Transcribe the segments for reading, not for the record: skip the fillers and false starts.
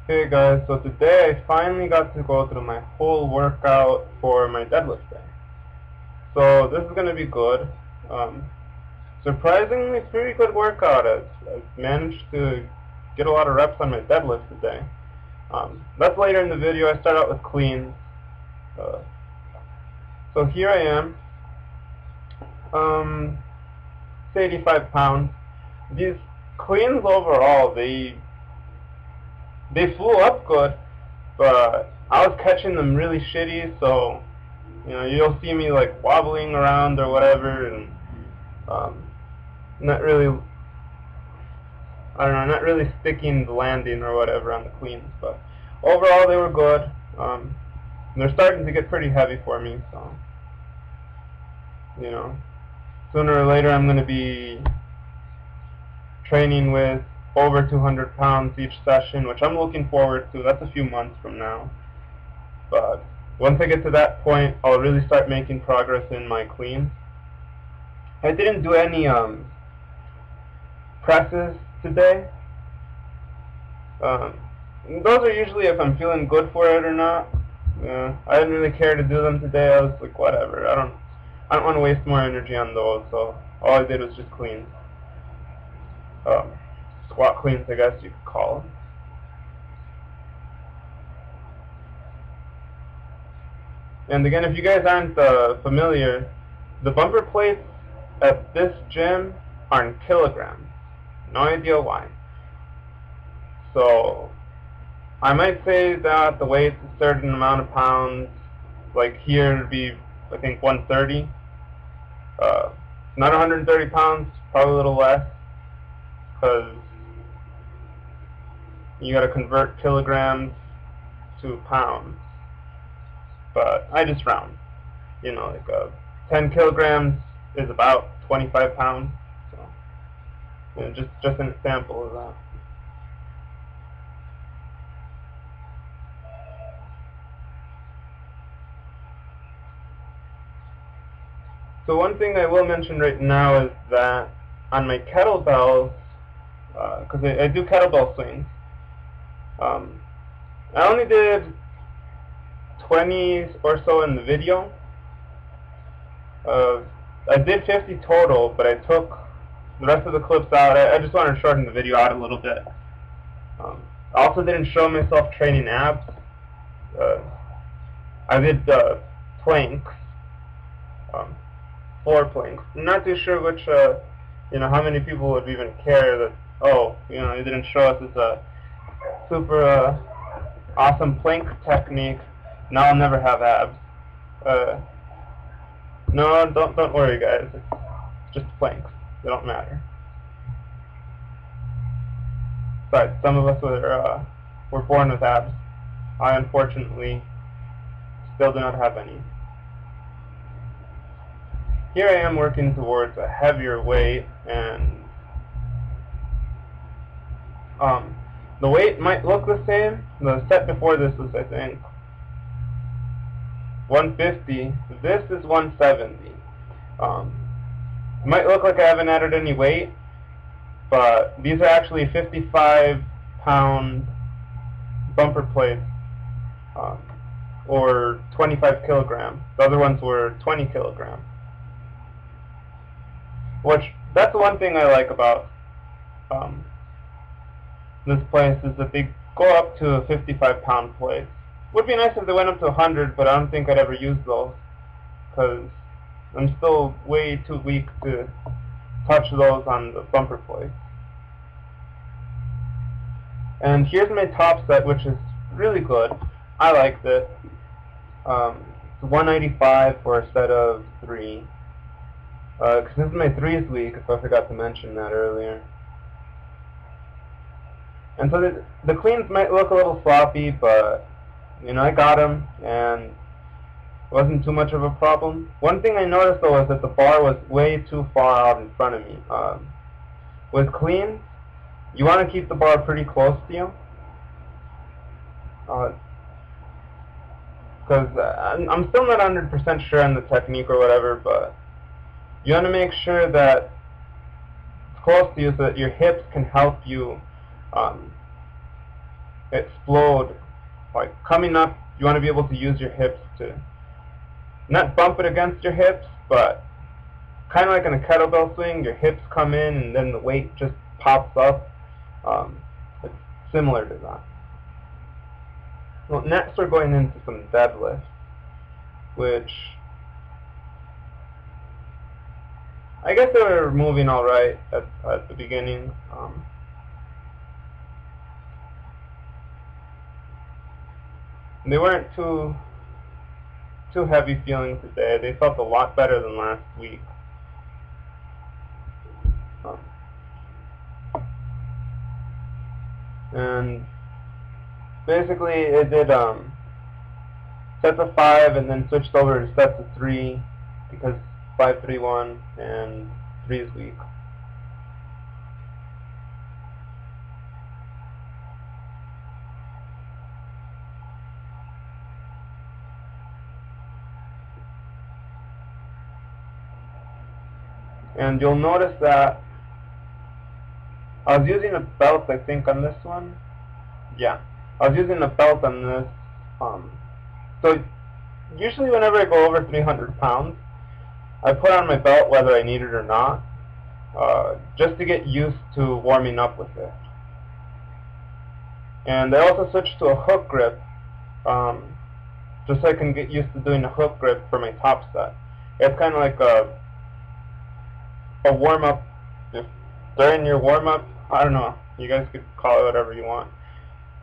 Hey guys, so today I finally got to go through my whole workout for my deadlift day. So this is going to be good. Surprisingly pretty good workout. I've managed to get a lot of reps on my deadlift today. That's later in the video. I start out with cleans. So here I am. It's 85 pounds. These cleans overall, they flew up good, but I was catching them really shitty, so you'll see me like wobbling around or whatever, and not really, I don't know, not really sticking the landing or whatever on the cleans. But overall, they were good. They're starting to get pretty heavy for me, so sooner or later I'm going to be training with over 200 pounds each session, which I'm looking forward to. That's a few months from now. But once I get to that point, I'll really start making progress in my cleans. I didn't do any presses today. Those are usually if I'm feeling good for it or not. I didn't really care to do them today. I was like, whatever. I don't want to waste more energy on those. So all I did was just cleans. Squat cleans, I guess you could call them. And again, if you guys aren't familiar, the bumper plates at this gym are in kilograms. No idea why. So I might say that the weight's a certain amount of pounds. Like here it'd be, I think, 130. Not 130 pounds, probably a little less, because you got to convert kilograms to pounds. But I just round. Like 10 kilograms is about 25 pounds. So just an example of that. So one thing I will mention right now is that on my kettlebells, because I do kettlebell swings, I only did 20 or so in the video. I did 50 total, but I took the rest of the clips out. I just wanted to shorten the video out a little bit. I also didn't show myself training abs. I did planks, floor planks. I'm not too sure which, how many people would even care that, you didn't show us this super awesome plank technique. Now I'll never have abs. No, don't worry, guys. It's just planks. They don't matter. But some of us were born with abs. I unfortunately still do not have any. Here I am working towards a heavier weight, and the weight might look the same. The set before this was, I think, 150. This is 170. It might look like I haven't added any weight, but these are actually 55-pound bumper plates, or 25 kilograms. The other ones were 20 kilograms. That's the one thing I like about this place, is that they go up to a 55-pound plate. Would be nice if they went up to 100, but I don't think I'd ever use those, because I'm still way too weak to touch those on the bumper plate. And here's my top set, which is really good. I liked it. It's 195 for a set of 3. Because this is my 3s week, if I forgot to mention that earlier. And so the cleans might look a little sloppy, but I got them, and it wasn't too much of a problem. One thing I noticed, though, was that the bar was way too far out in front of me. With cleans, you want to keep the bar pretty close to you, because I'm still not 100% sure on the technique or whatever, but you want to make sure that it's close to you so that your hips can help you explode. Like coming up, you want to be able to use your hips to not bump it against your hips, but kind of like in a kettlebell swing, your hips come in and then the weight just pops up. It's similar to that. Well, next we're going into some deadlifts, which I guess they were moving all right at the beginning. They weren't too heavy feeling today. They felt a lot better than last week. And basically it did sets of 5 and then switched over to sets of 3 because 5, 3, 1 and 3 is weak. And you'll notice that I was using a belt, I think, on this one. Yeah, I was using a belt on this. So usually whenever I go over 300 pounds, I put on my belt whether I need it or not, just to get used to warming up with it. And I also switched to a hook grip, just so I can get used to doing a hook grip for my top set. It's kind of like a warm-up. During your warm-up, I don't know, you guys could call it whatever you want.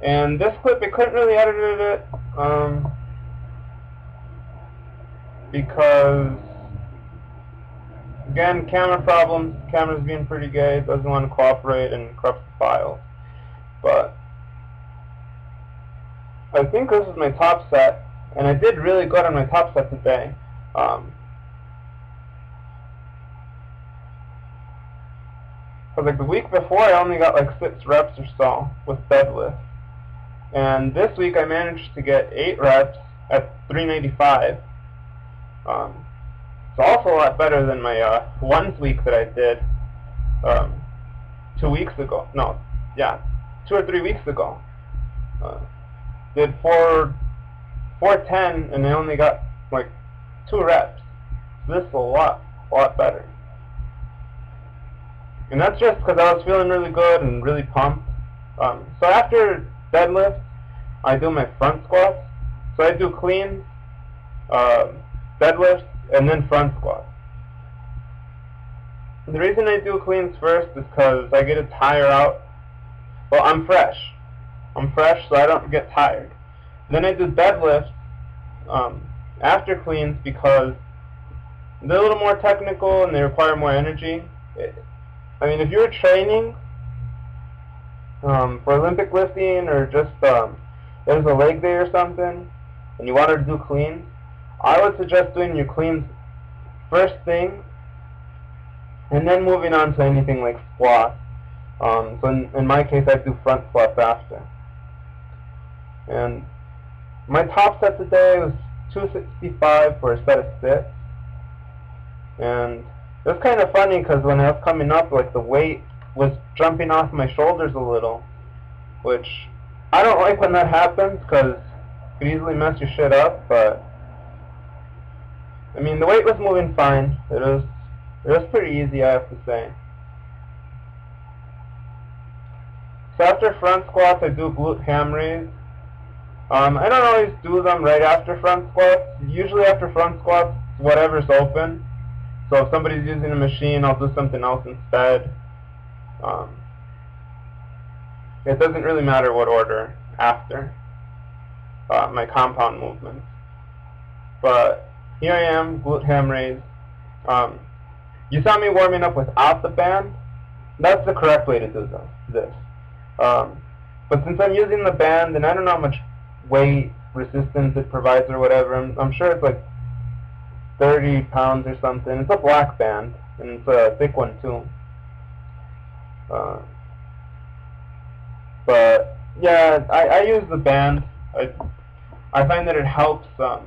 And this clip, I couldn't really edit it because, again, camera problems. Camera's being pretty gay, it doesn't want to cooperate and corrupts the files. But I think this is my top set, and I did really good on my top set today. Because like the week before, I only got like 6 reps or so with deadlift. And this week I managed to get 8 reps at 395. It's also a lot better than my ones week that I did 2 weeks ago. No, yeah, 2 or 3 weeks ago. Did 410 and I only got like 2 reps. So this is a lot better. And that's just because I was feeling really good and really pumped. So after deadlift, I do my front squats. So I do cleans, deadlifts, and then front squats. And the reason I do cleans first is because I get to tire out. Well, I'm fresh, so I don't get tired. Then I do deadlifts after cleans because they're a little more technical and they require more energy. I mean, if you were training for Olympic lifting or just there's a leg day or something and you wanted to do cleans, I would suggest doing your cleans first thing and then moving on to anything like squats. So in my case, I do front squats after. And my top set today was 265 for a set of 6. And it was kind of funny because when I was coming up, like the weight was jumping off my shoulders a little, which I don't like when that happens because it could easily mess your shit up. But I mean, the weight was moving fine. It was pretty easy, I have to say. So after front squats, I do glute ham raise. I don't always do them right after front squats. Usually after front squats, whatever's open. So if somebody's using a machine, I'll do something else instead. It doesn't really matter what order after my compound movements. But here I am, glute ham raise. You saw me warming up without the band. That's the correct way to do this. But since I'm using the band, and I don't know how much weight resistance it provides or whatever, I'm sure it's like 30 pounds or something. It's a black band, and it's a thick one too. But yeah, I use the band. I find that it helps. I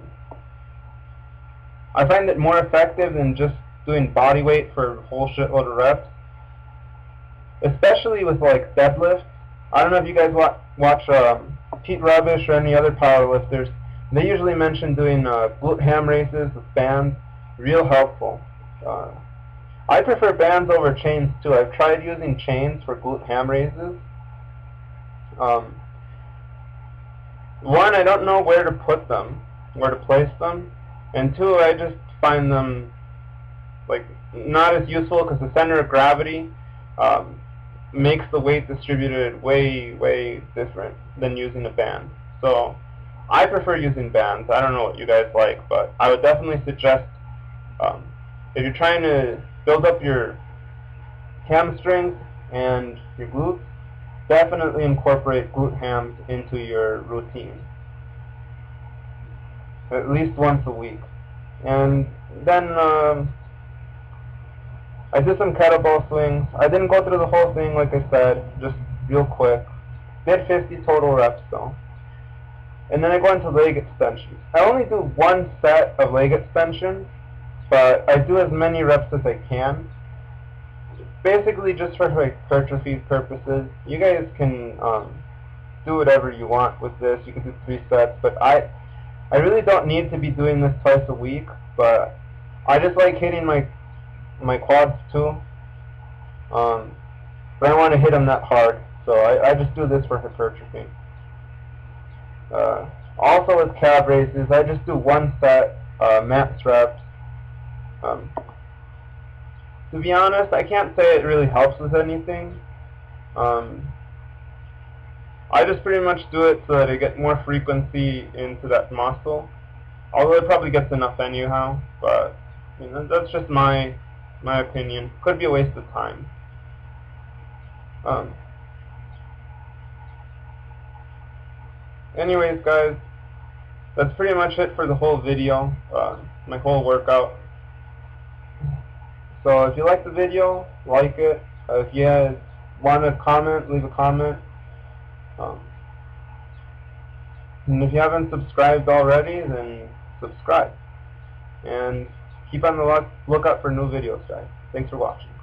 find it more effective than just doing body weight for a whole shitload of reps, especially with like deadlifts. I don't know if you guys watch Pete Rubbish or any other powerlifters. They usually mention doing glute ham raises with bands. Real helpful. I prefer bands over chains too. I've tried using chains for glute ham raises. One, I don't know where to put them, where to place them, and two, I just find them like not as useful because the center of gravity makes the weight distributed way different than using a band. So I prefer using bands. I don't know what you guys like, but I would definitely suggest if you're trying to build up your hamstrings and your glutes, definitely incorporate glute hams into your routine at least once a week. And then I did some kettlebell swings. I didn't go through the whole thing, like I said, just real quick. Did 50 total reps though. And then I go into leg extensions. I only do one set of leg extensions, but I do as many reps as I can. Basically just for hypertrophy purposes. You guys can do whatever you want with this. You can do 3 sets, but I really don't need to be doing this twice a week, but I just like hitting my quads too. But I don't want to hit them that hard, so I just do this for hypertrophy. Also with calf raises, I just do 1 set, max reps. To be honest, I can't say it really helps with anything. I just pretty much do it so that I get more frequency into that muscle. Although it probably gets enough anyhow, but you know, that's just my opinion. Could be a waste of time. Anyways, guys, that's pretty much it for the whole video, my whole workout. So if you like the video, like it. If you guys want to comment, leave a comment. And if you haven't subscribed already, then subscribe. And keep on the lookout for new videos, guys. Thanks for watching.